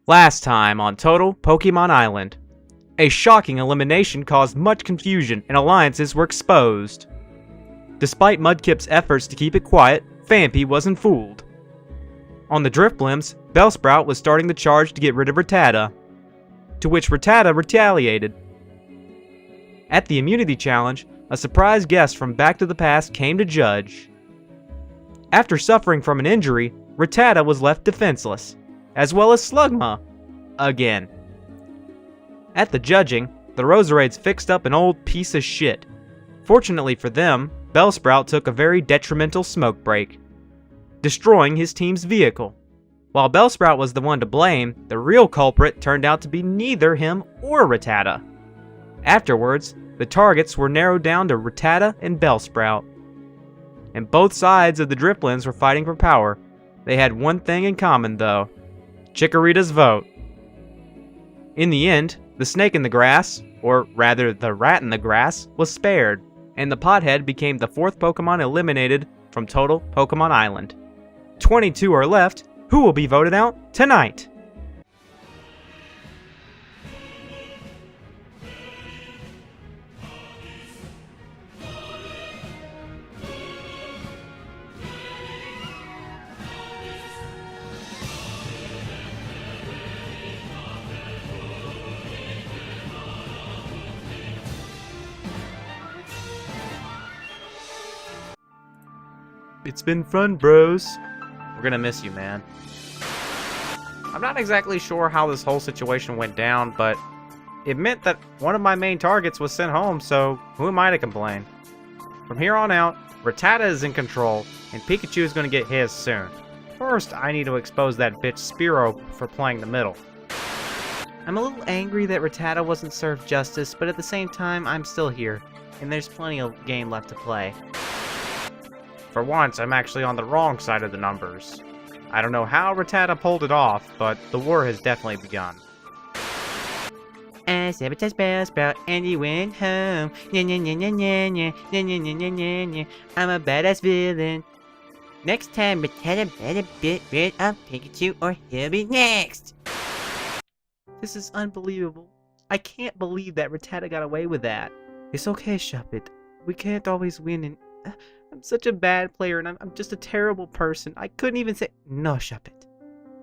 Last time on Total Pokemon Island, a shocking elimination caused much confusion and alliances were exposed. Despite Mudkip's efforts to keep it quiet, Phanpy wasn't fooled. On the Drifblims, Bellsprout was starting the charge to get rid of Rattata, to which Rattata retaliated. At the Immunity Challenge, a surprise guest from Back to the Past came to judge. After suffering from an injury, Rattata was left defenseless, as well as Slugma, again. At the judging, the Roserades fixed up an old piece of shit. Fortunately for them, Bellsprout took a very detrimental smoke break, destroying his team's vehicle. While Bellsprout was the one to blame, the real culprit turned out to be neither him or Rattata. Afterwards, the targets were narrowed down to Rattata and Bellsprout. And both sides of the Drifblins were fighting for power. They had one thing in common though: Chikorita's vote. In the end, the snake in the grass, or rather the rat in the grass, was spared, and the pothead became the 4th Pokemon eliminated from Total Pokemon Island. 22 are left. Who will be voted out tonight? It's been fun, bros. We're gonna miss you, man. I'm not exactly sure how this whole situation went down, but it meant that one of my main targets was sent home, so who am I to complain? From here on out, Rattata is in control, and Pikachu is gonna get his soon. First, I need to expose that bitch Spearow for playing the middle. I'm a little angry that Rattata wasn't served justice, but at the same time, I'm still here, and there's plenty of game left to play. For once, I'm actually on the wrong side of the numbers. I don't know how Rattata pulled it off, but the war has definitely begun. I sabotaged Bellsprout and he went home. I'm a badass villain. Next time, Rattata better get rid of Pikachu or he'll be next. This is unbelievable. I can't believe that Rattata got away with that. It's okay, Shuppet. We can't always win and... I'm such a bad player and I'm just a terrible person. I couldn't even say... No, Shuppet.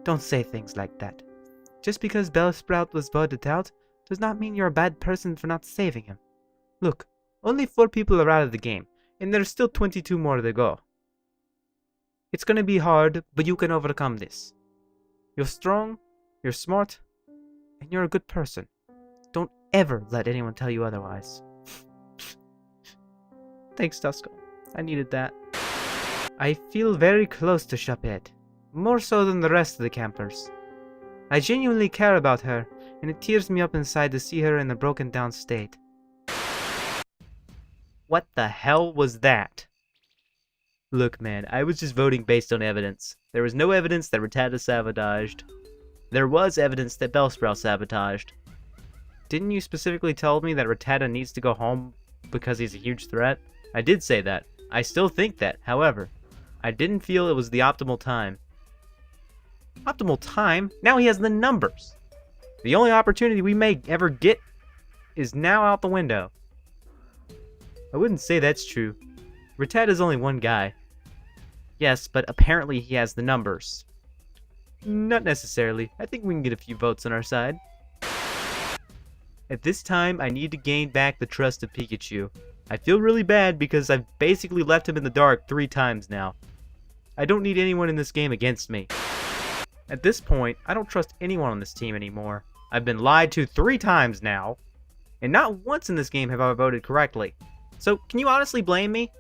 Don't say things like that. Just because Bellsprout was voted out does not mean you're a bad person for not saving him. Look, only 4 people are out of the game, and there's still 22 more to go. It's gonna be hard, but you can overcome this. You're strong, you're smart, and you're a good person. Don't ever let anyone tell you otherwise. Thanks, Tusko. I needed that. I feel very close to Shuppet, more so than the rest of the campers. I genuinely care about her, and it tears me up inside to see her in a broken down state. What the hell was that? Look, man, I was just voting based on evidence. There was no evidence that Rattata sabotaged. There was evidence that Bellsprout sabotaged. Didn't you specifically tell me that Rattata needs to go home because he's a huge threat? I did say that. I still think that, however, I didn't feel it was the optimal time. Optimal time? Now he has the numbers! The only opportunity we may ever get is now out the window. I wouldn't say that's true. Rattata's only one guy. Yes, but apparently he has the numbers. Not necessarily. I think we can get a few votes on our side. At this time, I need to gain back the trust of Pikachu. I feel really bad because I've basically left him in the dark 3 times now. I don't need anyone in this game against me. At this point, I don't trust anyone on this team anymore. I've been lied to 3 times now, and not once in this game have I voted correctly. So, can you honestly blame me?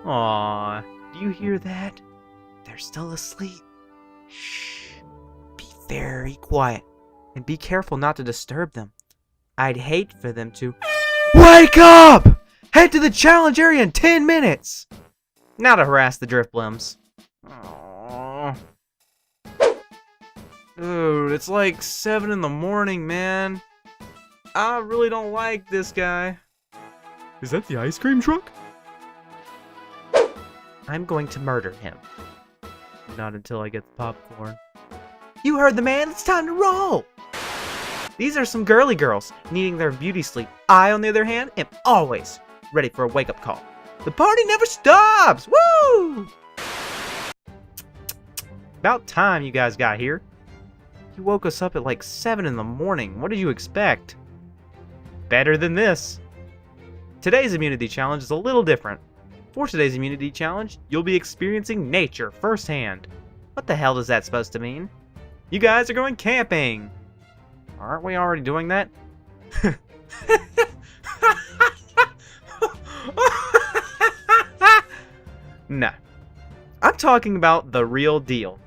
Aww, do you hear that? They're still asleep. Shh. Be very quiet. And be careful not to disturb them. I'd hate for them to... Wake up! Head to the challenge area in 10 minutes! Now to harass the Drifblims. Aww. Dude, it's like 7 in the morning, man. I really don't like this guy. Is that the ice cream truck? I'm going to murder him. Not until I get the popcorn. You heard the man, it's time to roll! These are some girly girls, needing their beauty sleep. I, on the other hand, am always ready for a wake-up call. The party never stops! Woo! About time you guys got here. You woke us up at like 7 in the morning. What did you expect? Better than this. Today's immunity challenge is a little different. For today's immunity challenge, you'll be experiencing nature firsthand. What the hell is that supposed to mean? You guys are going camping. Aren't we already doing that? No. I'm talking about the real deal.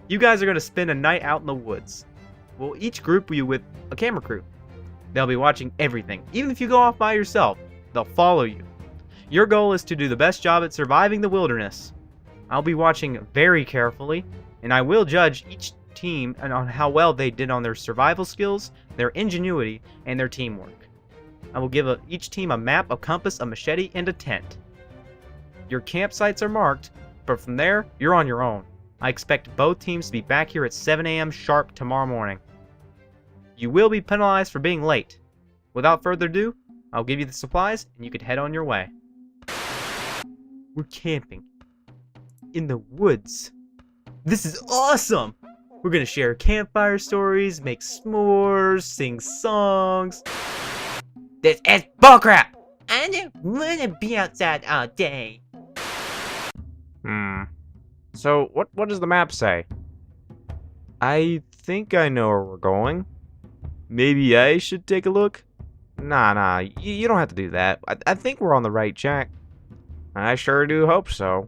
You guys are going to spend a night out in the woods. We'll each group you with a camera crew. They'll be watching everything. Even if you go off by yourself, they'll follow you. Your goal is to do the best job at surviving the wilderness. I'll be watching very carefully, and I will judge each team on how well they did on their survival skills, their ingenuity, and their teamwork. I will give each team a map, a compass, a machete, and a tent. Your campsites are marked, but from there, you're on your own. I expect both teams to be back here at 7 a.m. sharp tomorrow morning. You will be penalized for being late. Without further ado, I'll give you the supplies, and you can head on your way. We're camping in the woods. This is awesome! We're gonna share campfire stories, make s'mores, sing songs. This is bullcrap! I don't wanna be outside all day. So, what does the map say? I think I know where we're going. Maybe I should take a look? Nah, you don't have to do that. I think we're on the right track. I sure do hope so.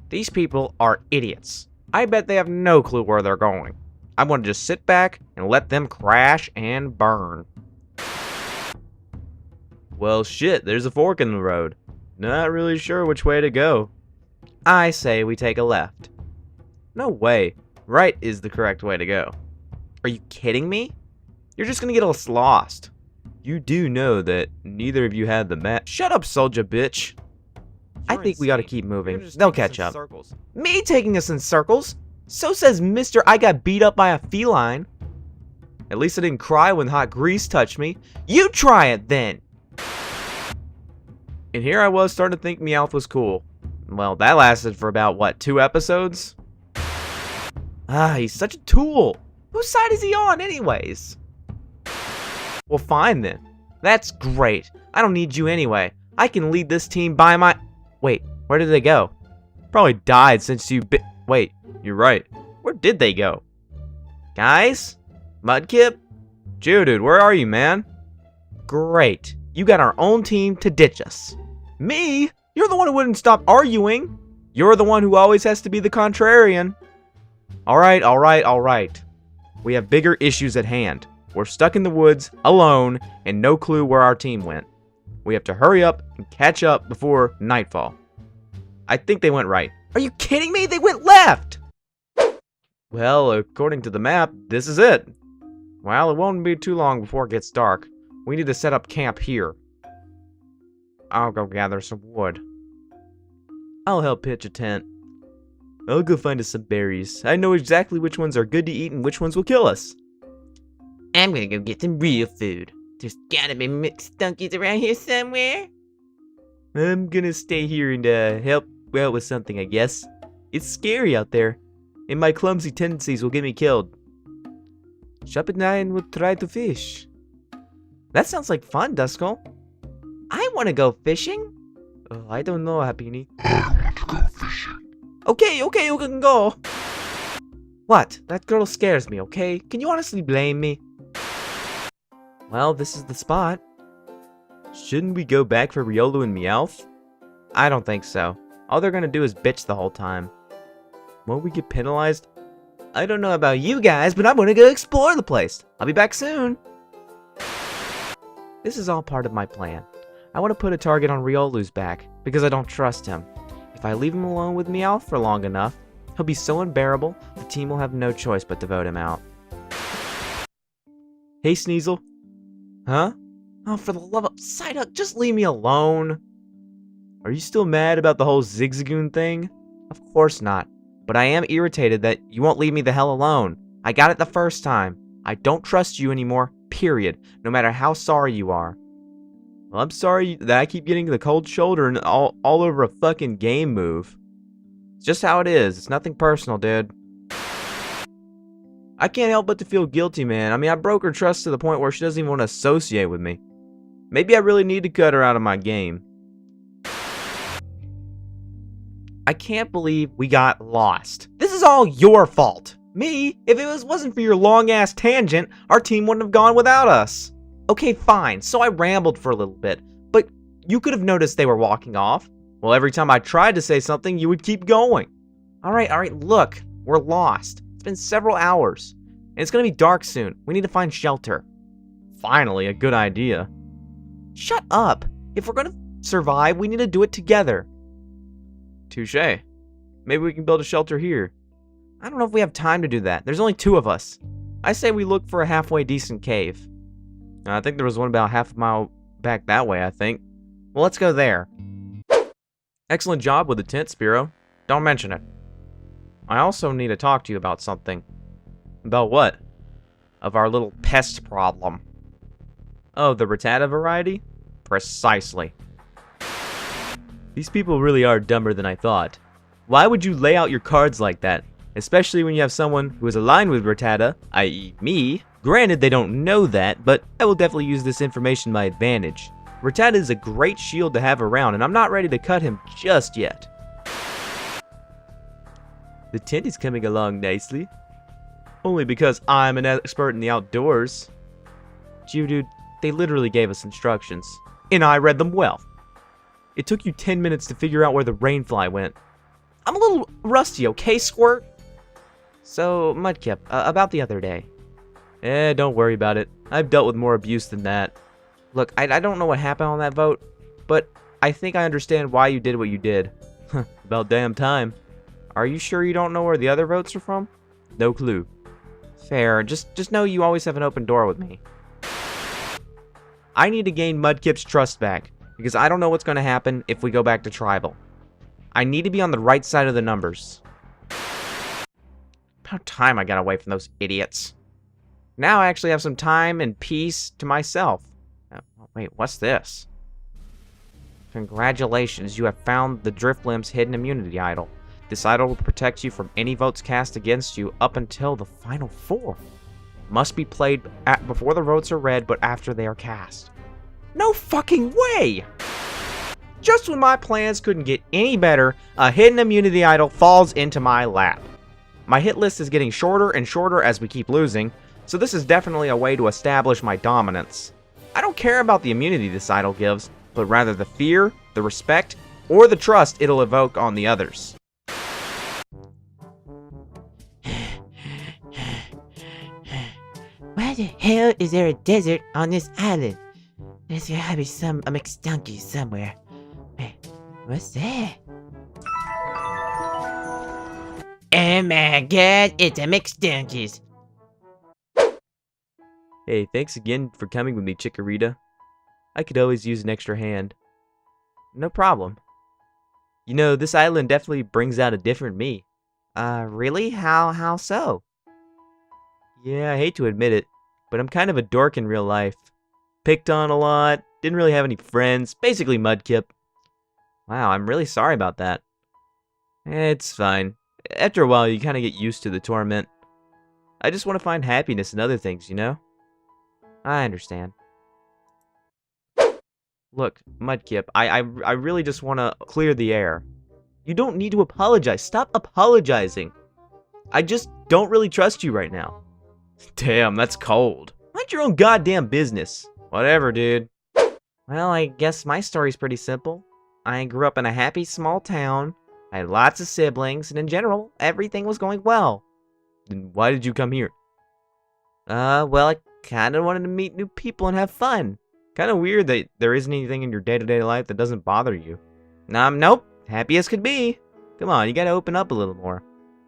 These people are idiots. I bet they have no clue where they're going. I want to just sit back and let them crash and burn. Well, shit, there's a fork in the road. Not really sure which way to go. I say we take a left. No way. Right is the correct way to go. Are you kidding me? You're just gonna get us lost. You do know that neither of you had the map. Shut up, soldier bitch. I think we ought to keep moving. They'll catch up. Me taking us in circles? So says Mr. I got beat up by a feline. At least I didn't cry when hot grease touched me. You try it then. And here I was starting to think Meowth was cool. Well, that lasted for about, what, 2 episodes? He's such a tool. Whose side is he on anyways? Well, fine then. That's great. I don't need you anyway. I can lead this team by my... Wait, where did they go? Probably died since you Wait, you're right. Where did they go? Guys? Mudkip? Geodude, where are you, man? Great. You got our own team to ditch us. Me? You're the one who wouldn't stop arguing. You're the one who always has to be the contrarian. Alright. We have bigger issues at hand. We're stuck in the woods, alone, and no clue where our team went. We have to hurry up and catch up before nightfall. I think they went right. Are you kidding me? They went left! Well, according to the map, this is it. Well, it won't be too long before it gets dark. We need to set up camp here. I'll go gather some wood. I'll help pitch a tent. I'll go find us some berries. I know exactly which ones are good to eat and which ones will kill us. I'm gonna go get some real food. There's gotta be mixed donkeys around here somewhere. I'm gonna stay here and help out with something, I guess. It's scary out there, and my clumsy tendencies will get me killed. Shop at 9 will try to fish. That sounds like fun, Duskull. I want to go fishing. Oh, I don't know, Happiny. I want to go fishing. Okay, you can go. What? That girl scares me, okay? Can you honestly blame me? Well, this is the spot. Shouldn't we go back for Riolu and Meowth? I don't think so. All they're gonna do is bitch the whole time. Won't we get penalized? I don't know about you guys, but I'm gonna go explore the place. I'll be back soon. This is all part of my plan. I want to put a target on Riolu's back, because I don't trust him. If I leave him alone with Meowth for long enough, he'll be so unbearable, the team will have no choice but to vote him out. Hey, Sneasel. Huh? Oh, for the love of Psyduck, just leave me alone. Are you still mad about the whole Zigzagoon thing? Of course not. But I am irritated that you won't leave me the hell alone. I got it the first time. I don't trust you anymore, period. No matter how sorry you are. Well, I'm sorry that I keep getting the cold shoulder and all over a fucking game move. It's just how it is. It's nothing personal, dude. I can't help but to feel guilty, man. I mean, I broke her trust to the point where she doesn't even want to associate with me. Maybe I really need to cut her out of my game. I can't believe we got lost. This is all your fault. Me? If it wasn't for your long-ass tangent, our team wouldn't have gone without us. Okay, fine, so I rambled for a little bit, but you could have noticed they were walking off. Well, every time I tried to say something, you would keep going. Alright, look, we're lost. It's been several hours, and it's gonna be dark soon. We need to find shelter. Finally, a good idea. Shut up. If we're gonna survive, we need to do it together. Touché. Maybe we can build a shelter here. I don't know if we have time to do that. There's only 2 of us. I say we look for a halfway decent cave. I think there was one about half a mile back that way, I think. Well, let's go there. Excellent job with the tent, Spiro. Don't mention it. I also need to talk to you about something. About what? Of our little pest problem. Oh, the Rattata variety? Precisely. These people really are dumber than I thought. Why would you lay out your cards like that? Especially when you have someone who is aligned with Rattata, i.e. me. Granted, they don't know that, but I will definitely use this information to my advantage. Rattata is a great shield to have around, and I'm not ready to cut him just yet. The tent is coming along nicely. Only because I'm an expert in the outdoors. Dude, they literally gave us instructions, and I read them well. It took you 10 minutes to figure out where the rainfly went. I'm a little rusty, okay, Squirt? So, Mudkip, about the other day. Don't worry about it. I've dealt with more abuse than that. Look, I don't know what happened on that vote, but I think I understand why you did what you did. About damn time. Are you sure you don't know where the other votes are from? No clue. Fair, just know you always have an open door with me. I need to gain Mudkip's trust back, because I don't know what's going to happen if we go back to Tribal. I need to be on the right side of the numbers. About time I got away from those idiots. Now I actually have some time and peace to myself. Wait, what's this? Congratulations, you have found the Driftlimb's hidden immunity idol. This idol will protect you from any votes cast against you up until the final 4. Must be played before the votes are read, but after they are cast. No fucking way! Just when my plans couldn't get any better, a hidden immunity idol falls into my lap. My hit list is getting shorter and shorter as we keep losing, so this is definitely a way to establish my dominance. I don't care about the immunity this idol gives, but rather the fear, the respect, or the trust it'll evoke on the others. Why the hell is there a desert on this island? There's gotta be some McStunky somewhere. Wait, what's that? Oh my god, it's a McStunkies. Hey, thanks again for coming with me, Chikorita. I could always use an extra hand. No problem. You know, this island definitely brings out a different me. Really? How so? Yeah, I hate to admit it, but I'm kind of a dork in real life. Picked on a lot, didn't really have any friends, basically Mudkip. Wow, I'm really sorry about that. It's fine. After a while, you kind of get used to the torment. I just want to find happiness in other things, you know? I understand. Look, Mudkip, I really just want to clear the air. You don't need to apologize. Stop apologizing. I just don't really trust you right now. Damn, that's cold. Mind your own goddamn business. Whatever, dude. Well, I guess my story's pretty simple. I grew up in a happy small town. I had lots of siblings, and in general, everything was going well. Then why did you come here? Well, I kinda wanted to meet new people and have fun. Kinda weird that there isn't anything in your day-to-day life that doesn't bother you. Nope. Happy as could be. Come on, you gotta open up a little more.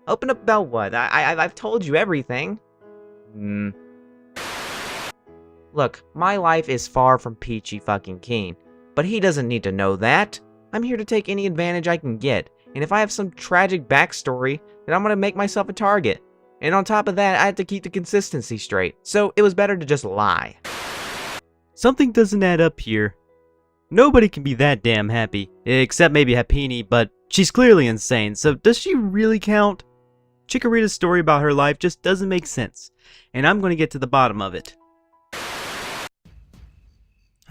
Open up about what? I've told you everything. Look, my life is far from peachy fucking keen, but he doesn't need to know that. I'm here to take any advantage I can get, and if I have some tragic backstory, then I'm gonna make myself a target. And on top of that, I have to keep the consistency straight, so it was better to just lie. Something doesn't add up here. Nobody can be that damn happy, except maybe Happini, but she's clearly insane, so does she really count? Chikorita's story about her life just doesn't make sense, and I'm going to get to the bottom of it.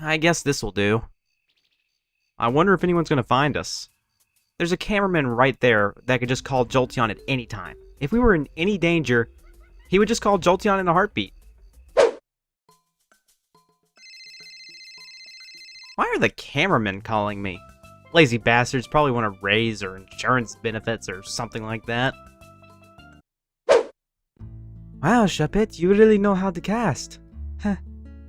I guess this will do. I wonder if anyone's going to find us. There's a cameraman right there that could just call Jolteon at any time. If we were in any danger, he would just call Jolteon in a heartbeat. Why are the cameramen calling me? Lazy bastards probably want a raise or insurance benefits or something like that. Wow, Chapet, you really know how to cast. Heh.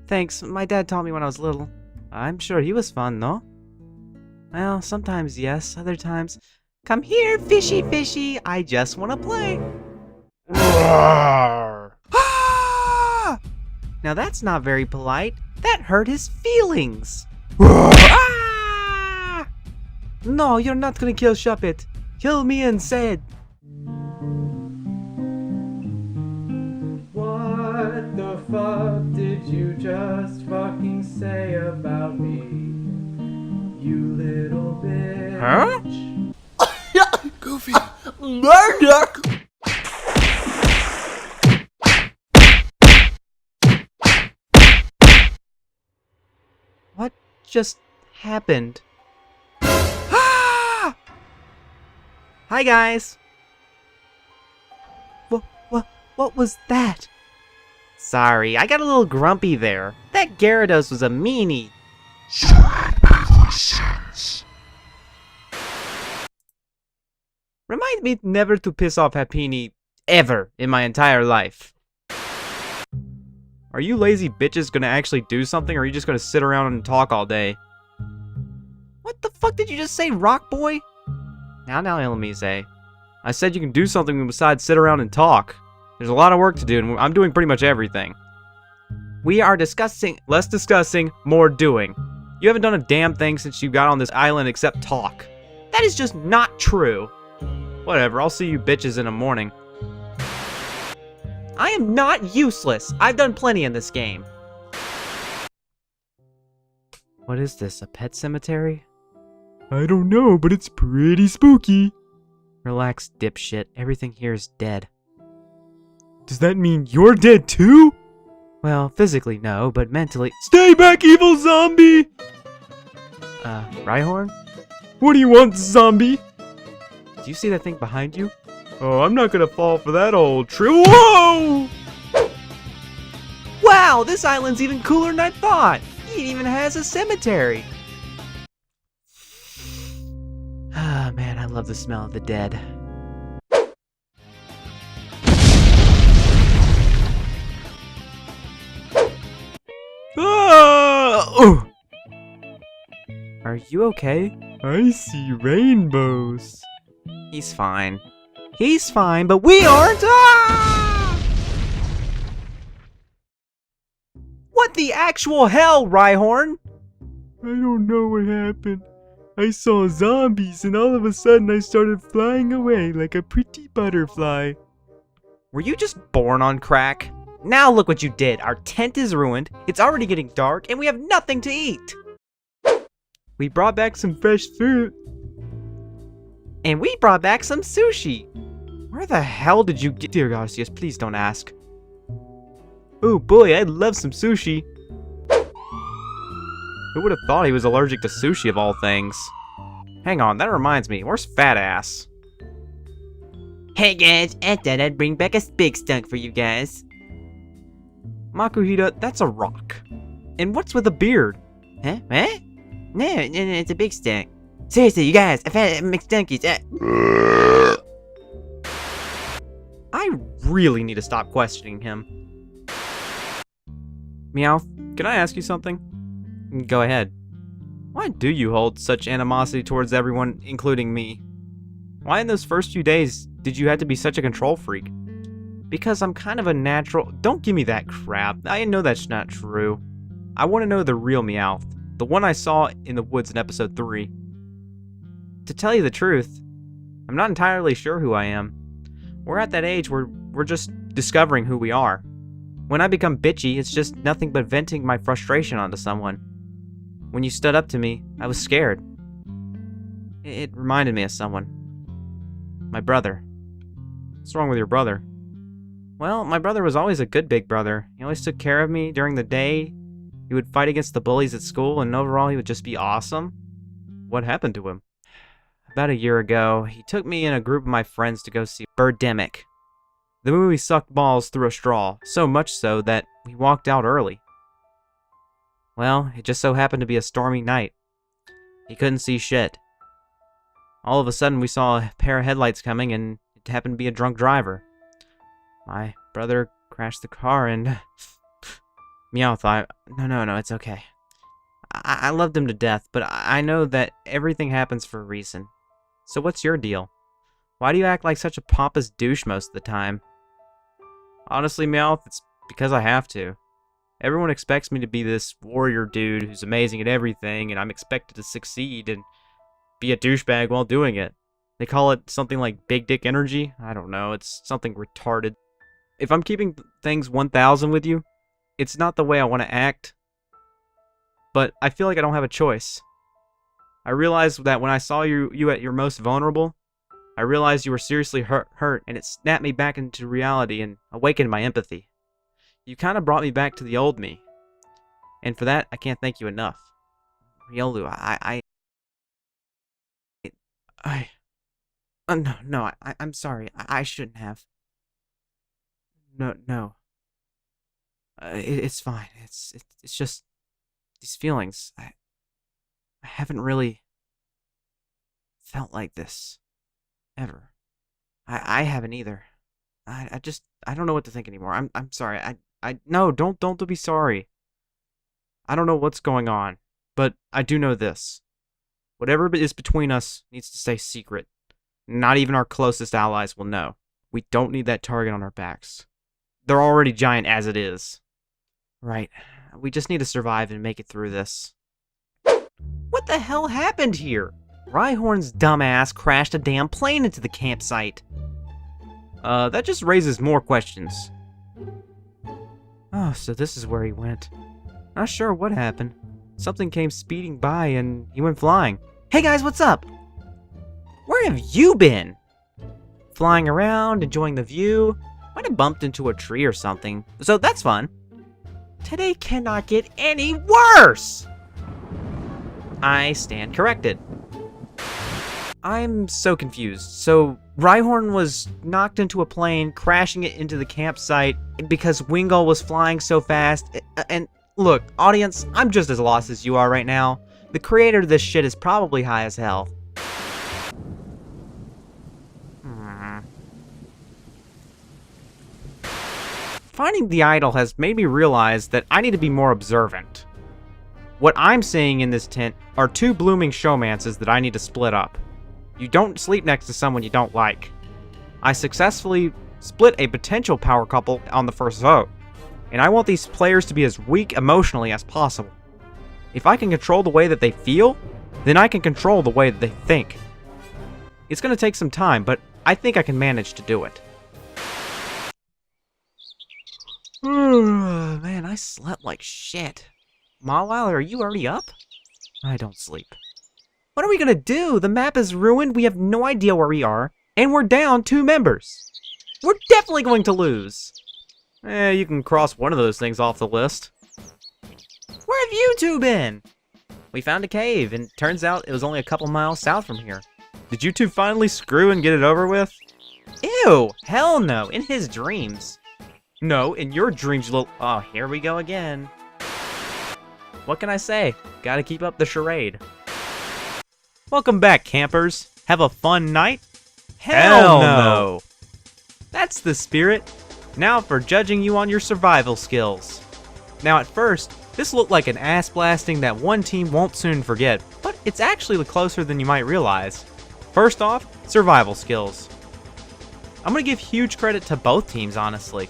Thanks, my dad taught me when I was little. I'm sure he was fun, no? Well, sometimes yes, other times... Come here, fishy fishy, I just want to play. Ah! Now that's not very polite. That hurt his feelings. Ah! No, you're not gonna kill Chapet. Kill me instead. What the fuck did you just fucking say about me? You little bitch. Huh? Goofy. Murder! What just happened? Ah! Hi guys. What was that? Sorry, I got a little grumpy there. That Gyarados was a meanie. You had my sense. Remind me never to piss off Happini ever in my entire life. Are you lazy bitches gonna actually do something, or are you just gonna sit around and talk all day? What the fuck did you just say, Rock Boy? Now, Elamise. I said you can do something besides sit around and talk. There's a lot of work to do, and I'm doing pretty much everything. We are discussing, less discussing, more doing. You haven't done a damn thing since you got on this island except talk. That is just not true. Whatever, I'll see you bitches in the morning. I am not useless. I've done plenty in this game. What is this, a pet cemetery? I don't know, but it's pretty spooky. Relax, dipshit. Everything here is dead. Does that mean you're dead too? Well, physically no, but mentally— Stay back, evil zombie! Rhyhorn? What do you want, zombie? Do you see that thing behind you? Oh, I'm not gonna fall for that old tree. Whoa! Wow, this island's even cooler than I thought. It even has a cemetery. Ah, man, I love the smell of the dead. Ah! Are you okay? I see rainbows. He's fine. He's fine, but we aren't! Ah! What the actual hell, Rhyhorn? I don't know what happened. I saw zombies and all of a sudden I started flying away like a pretty butterfly. Were you just born on crack? Now look what you did. Our tent is ruined, it's already getting dark, and we have nothing to eat. We brought back some fresh fruit. And we brought back some sushi. Where the hell did you get— Dear Garcias, please don't ask. Oh boy, I'd love some sushi. Who would have thought he was allergic to sushi of all things? Hang on, that reminds me. Where's Fat Ass? Hey guys, I thought I'd bring back a big stunk for you guys. Makuhita, that's a rock. And what's with a beard? Huh? What? No, it's a big stunk. Seriously, you guys, I found McStunkies. I really need to stop questioning him. Meowth, can I ask you something? Go ahead. Why do you hold such animosity towards everyone, including me? Why in those first few days did you have to be such a control freak? Because I'm kind of a natural— Don't give me that crap. I know that's not true. I want to know the real Meowth. The one I saw in the woods in episode 3. to tell you the truth, I'm not entirely sure who I am. We're at that age where we're just discovering who we are. When I become bitchy, it's just nothing but venting my frustration onto someone. When you stood up to me, I was scared. It reminded me of someone. My brother. What's wrong with your brother? Well, my brother was always a good big brother. He always took care of me during the day. He would fight against the bullies at school, and overall he would just be awesome. What happened to him? About a year ago, he took me and a group of my friends to go see Birdemic. The movie sucked balls through a straw, so much so that we walked out early. Well, it just so happened to be a stormy night. He couldn't see shit. All of a sudden, we saw a pair of headlights coming, and it happened to be a drunk driver. My brother crashed the car, and... Meowth, No, it's okay. I loved him to death, but I know that everything happens for a reason. So what's your deal? Why do you act like such a pompous douche most of the time? Honestly, Meowth, it's because I have to. Everyone expects me to be this warrior dude who's amazing at everything, and I'm expected to succeed and be a douchebag while doing it. They call it something like big dick energy. I don't know, it's something retarded. If I'm keeping things 1000 with you, it's not the way I want to act, but I feel like I don't have a choice. I realized that when I saw you at your most vulnerable, I realized you were seriously hurt, and it snapped me back into reality and awakened my empathy. You kind of brought me back to the old me, and for that, I can't thank you enough. Riolu, I'm sorry. I shouldn't have. No. It's fine. It's just these feelings. I haven't really felt like this ever. I haven't either. I don't know what to think anymore. I'm sorry. No, don't be sorry. I don't know what's going on, but I do know this. Whatever is between us needs to stay secret. Not even our closest allies will know. We don't need that target on our backs. They're already giant as it is. Right. We just need to survive and make it through this. What the hell happened here? Rhyhorn's dumbass crashed a damn plane into the campsite. That just raises more questions. Oh, so this is where he went. Not sure what happened. Something came speeding by and he went flying. Hey guys, what's up? Where have you been? Flying around, enjoying the view. Might have bumped into a tree or something. So that's fun. Today cannot get any worse! I stand corrected. I'm so confused. So, Rhyhorn was knocked into a plane, crashing it into the campsite because Wingull was flying so fast. And look, audience, I'm just as lost as you are right now. The creator of this shit is probably high as hell. Finding the idol has made me realize that I need to be more observant. What I'm seeing in this tent are two blooming showmances that I need to split up. You don't sleep next to someone you don't like. I successfully split a potential power couple on the first vote, and I want these players to be as weak emotionally as possible. If I can control the way that they feel, then I can control the way that they think. It's going to take some time, but I think I can manage to do it. Man, I slept like shit. Mawile, are you already up? I don't sleep. What are we gonna do? The map is ruined, we have no idea where we are, and we're down 2 members. We're definitely going to lose. You can cross one of those things off the list. Where have you two been? We found a cave, and turns out it was only a couple miles south from here. Did you two finally screw and get it over with? Ew, hell no, in his dreams. No, in your dreams, you little... Oh, here we go again. What can I say? Gotta keep up the charade. Welcome back, campers. Have a fun night? Hell no! That's the spirit. Now for judging you on your survival skills. Now at first, this looked like an ass blasting that one team won't soon forget, but it's actually closer than you might realize. First off, survival skills. I'm gonna give huge credit to both teams, honestly.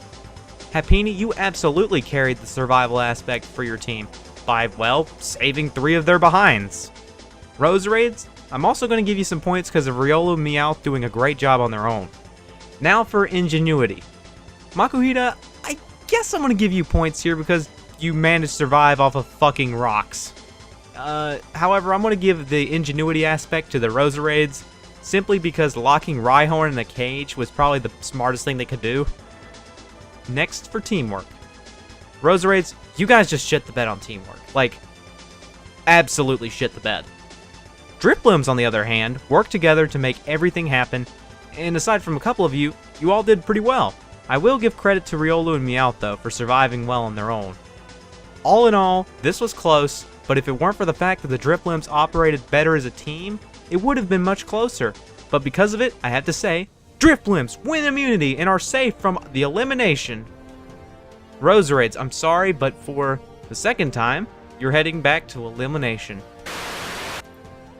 Happini, you absolutely carried the survival aspect for your team by, well, saving 3 of their behinds. Rose Raids, I'm also going to give you some points because of Riolu and Meowth doing a great job on their own. Now for ingenuity. Makuhita, I guess I'm going to give you points here because you managed to survive off of fucking rocks. However, I'm going to give the ingenuity aspect to the Roserades simply because locking Rhyhorn in a cage was probably the smartest thing they could do. Next for teamwork. Roserades, you guys just shit the bed on teamwork. Like, absolutely shit the bed. Driplums, on the other hand, worked together to make everything happen, and aside from a couple of you, you all did pretty well. I will give credit to Riolu and Meowth, though, for surviving well on their own. All in all, this was close, but if it weren't for the fact that the Driplums operated better as a team, it would have been much closer. But because of it, I have to say, Driplums win immunity and are safe from the elimination. Roserades, I'm sorry, but for the second time, you're heading back to elimination.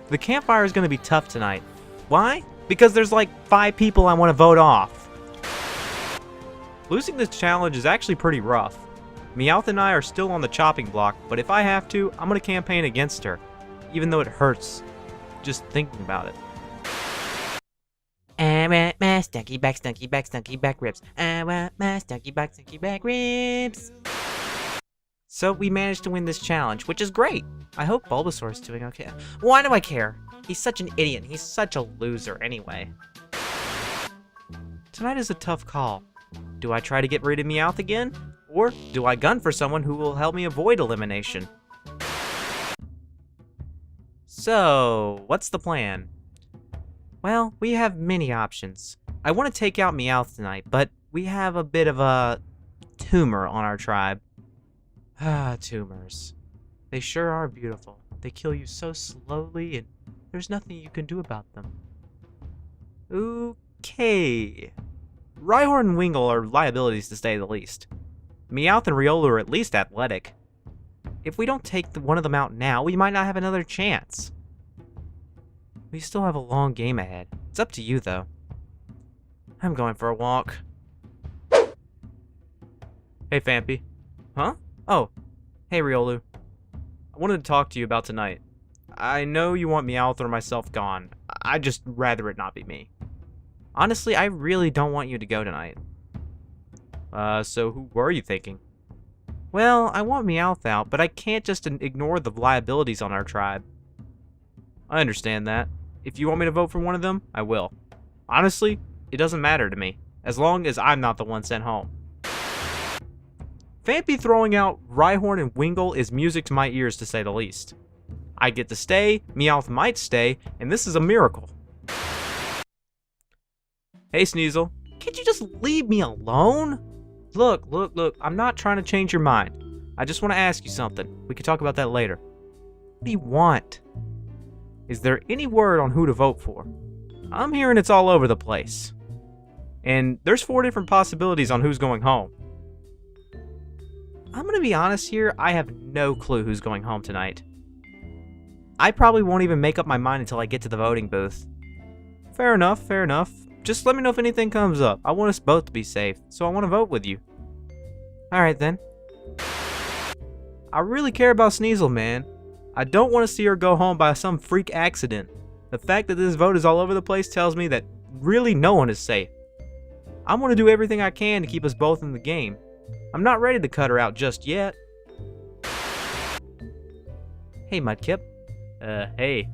The Campfire is going to be tough tonight. Why? Because there's like 5 people I want to vote off. Losing this challenge is actually pretty rough. Meowth and I are still on the chopping block, but if I have to, I'm going to campaign against her. Even though it hurts just thinking about it. I want my stunky back ribs. I want my stunky back ribs. So we managed to win this challenge, which is great. I hope Bulbasaur's doing okay. Why do I care? He's such an idiot. He's such a loser anyway. Tonight is a tough call. Do I try to get rid of Meowth again? Or do I gun for someone who will help me avoid elimination? So, what's the plan? Well, we have many options. I want to take out Meowth tonight, but we have a bit of a tumor on our tribe. Ah, tumors. They sure are beautiful. They kill you so slowly, and there's nothing you can do about them. Okay. Rhyhorn and Wingull are liabilities to say the least. Meowth and Riolu are at least athletic. If we don't take one of them out now, we might not have another chance. We still have a long game ahead. It's up to you, though. I'm going for a walk. Hey, Fampy. Huh? Oh. Hey, Riolu. I wanted to talk to you about tonight. I know you want Meowth or myself gone. I'd just rather it not be me. Honestly, I really don't want you to go tonight. So who were you thinking? Well, I want Meowth out, but I can't just ignore the liabilities on our tribe. I understand that. If you want me to vote for one of them, I will. Honestly, it doesn't matter to me, as long as I'm not the one sent home. Fampy throwing out Rhyhorn and Wingull is music to my ears, to say the least. I get to stay, Meowth might stay, and this is a miracle. Hey, Sneasel. Can't you just leave me alone? Look, I'm not trying to change your mind. I just want to ask you something. We can talk about that later. What do you want? Is there any word on who to vote for? I'm hearing it's all over the place. And there's 4 different possibilities on who's going home. I'm gonna be honest here, I have no clue who's going home tonight. I probably won't even make up my mind until I get to the voting booth. Fair enough. Just let me know if anything comes up. I want us both to be safe, so I want to vote with you. Alright then. I really care about Sneasel, man. I don't want to see her go home by some freak accident. The fact that this vote is all over the place tells me that really no one is safe. I'm going to do everything I can to keep us both in the game. I'm not ready to cut her out just yet. Hey, Mudkip. Hey.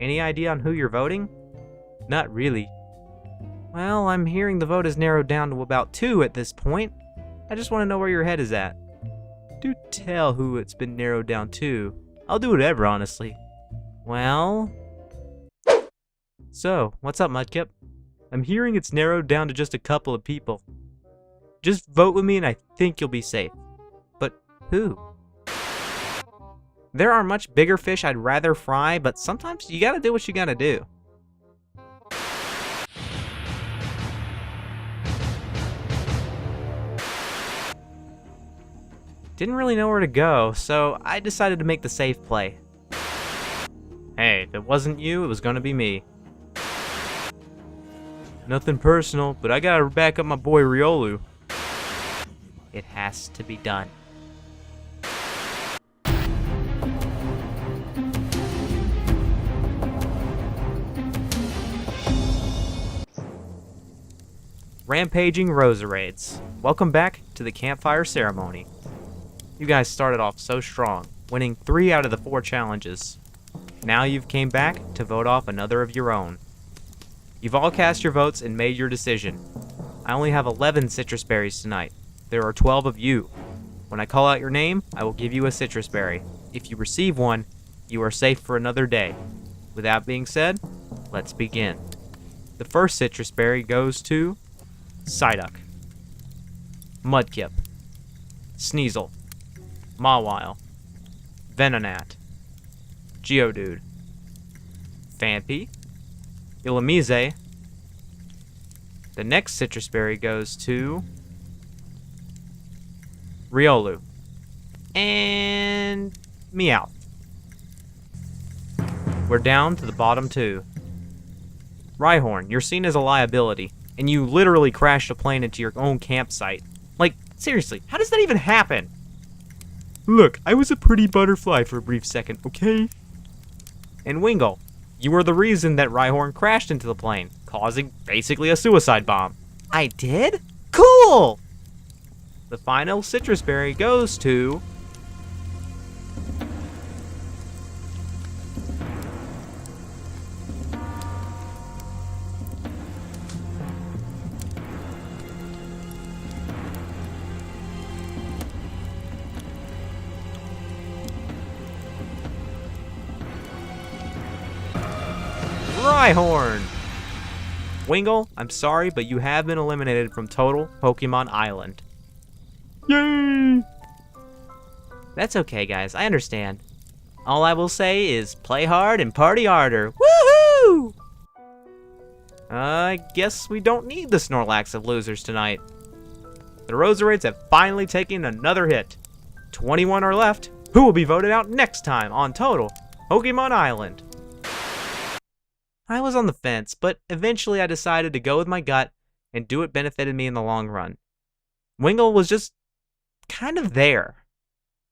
Any idea on who you're voting? Not really. Well, I'm hearing the vote is narrowed down to about 2 at this point. I just want to know where your head is at. Do tell who it's been narrowed down to. I'll do whatever, honestly. Well... So, what's up, Mudkip? I'm hearing it's narrowed down to just a couple of people. Just vote with me and I think you'll be safe. But who? There are much bigger fish I'd rather fry, but sometimes you gotta do what you gotta do. Didn't really know where to go, so I decided to make the safe play. Hey, if it wasn't you, it was gonna be me. Nothing personal, but I gotta back up my boy Riolu. It has to be done. Rampaging Roserades. Welcome back to the Campfire ceremony. You guys started off so strong, winning 3 out of the 4 challenges. Now you've came back to vote off another of your own. You've all cast your votes and made your decision. I only have 11 citrus berries tonight. There are 12 of you. When I call out your name, I will give you a citrus berry. If you receive one, you are safe for another day. With that being said, let's begin. The first citrus berry goes to Psyduck, Mudkip, Sneasel, Mawile, Venonat, Geodude, Phanpy, Illumise. The next citrus berry goes to Riolu and Meowth. We're down to the bottom 2. Rhyhorn, you're seen as a liability, and you literally crashed a plane into your own campsite. Like, seriously, how does that even happen? Look, I was a pretty butterfly for a brief second, okay? And Wingull, you were the reason that Rhyhorn crashed into the plane, causing basically a suicide bomb. I did? Cool! The final citrus berry goes to Rhyhorn! Wingull, I'm sorry, but you have been eliminated from Total Pokemon Island. Yay! That's okay, guys. I understand. All I will say is play hard and party harder. Woohoo! I guess we don't need the Snorlax of losers tonight. The Roserades have finally taken another hit. 21 are left. Who will be voted out next time on Total Pokemon Island? I was on the fence, but eventually I decided to go with my gut and do what benefited me in the long run. Wingull was just kind of there.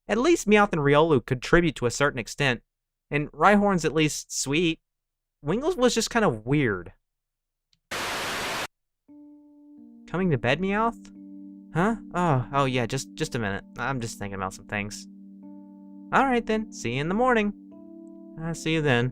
At least Meowth and Riolu contribute to a certain extent, and Rhyhorn's at least sweet. Wingull was just kind of weird. Coming to bed, Meowth? Huh? Oh yeah, just a minute. I'm just thinking about some things. Alright then, see you in the morning. I'll see you then.